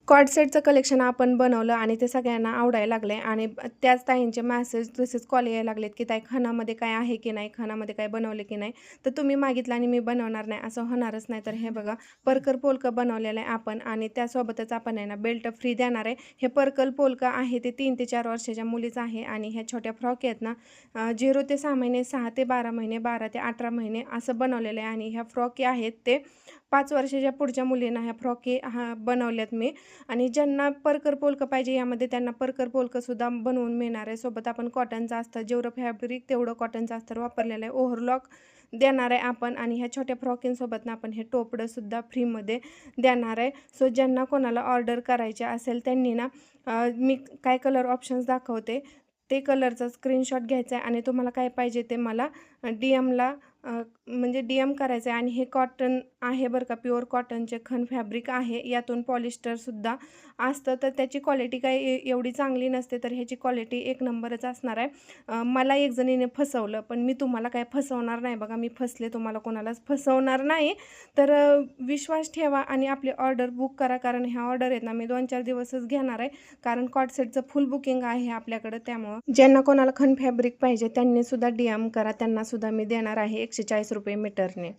Cord सेटचं collection आपण बनवलं आणि ते सगळ्यांना आवडायला लागले आणि त्याच ताईंचे मेसेज तसेच कॉल यायला लागलेत की ताई खणामध्ये काय आहे की नाही, खणामध्ये काय बनवले की नाही. तर तुम्ही मागितलं आणि मी बनवणार नाही असं होणारच नाही. तर हे बघा पर्कल पोलकं बनवलेलं आहे आपण आणि त्यासोबतच आपण आहे ना बेल्ट फ्री देणार आहे. हे पर्कल पोलकं आहे ते 3 ते 4 वर्षाच्या मुलीचं आहे आणि ह्या छोट्या फ्रॉक आहेत ना 0 ते 6 महिने, 6 ते 12 महिने, 12 ते 18 महिने असं बनवलेलं आहे आणि ह्या फ्रॉकी आहेत ते 5 वर्षाच्या पुढच्या मुलींना ह्या फ्रॉकी बनवल्यात मी. आणि ज्यांना परकर पोलकं पाहिजे यामध्ये त्यांना परकर पोलकंसुद्धा बनवून मिळणार आहे. सोबत आपण कॉटनचं अस्तर जेवढं फॅब्रिक तेवढं कॉटनचं अस्तर वापरलेलं आहे. ओव्हरलॉक देणार आहे आपण आणि ह्या छोट्या फ्रॉकींसोबत ना आपण हे टोपडंसुद्धा फ्रीमध्ये देणार आहे. सो ज्यांना कोणाला ऑर्डर करायचे असेल त्यांनी ना मी काय कलर ऑप्शन्स दाखवते ते कलरचा स्क्रीनशॉट घ्यायचा आहे आणि तुम्हाला काय पाहिजे ते मला डी-एमला म्हणजे डी-एम करायचं आहे. आणि हे कॉटन आहे बरं का, प्युअर कॉटनचे खण फॅब्रिक आहे. यातून पॉलिस्टरसुद्धा असतं तर त्याची क्वालिटी काही एवढी चांगली नसते, तर ह्याची क्वालिटी एक नंबरच असणार आहे. मला एक जणीने फसवलं पण मी तुम्हाला काय फसवणार नाही बघा, मी फसले तुम्हाला कोणालाच फसवणार नाही. तर विश्वास ठेवा आणि आपली ऑर्डर बुक करा, कारण ह्या ऑर्डर आहेत ना मी 2-4 दिवसच घेणार आहे, कारण कॉट सेटचं फुल बुकिंग आहे आपल्याकडं. त्यामुळं ज्यांना कोणाला खण फॅब्रिक पाहिजे त्यांनी सुद्धा डी-एम करा, त्यांना सुद्धा मी देणार आहे 140 रुपये मीटरने.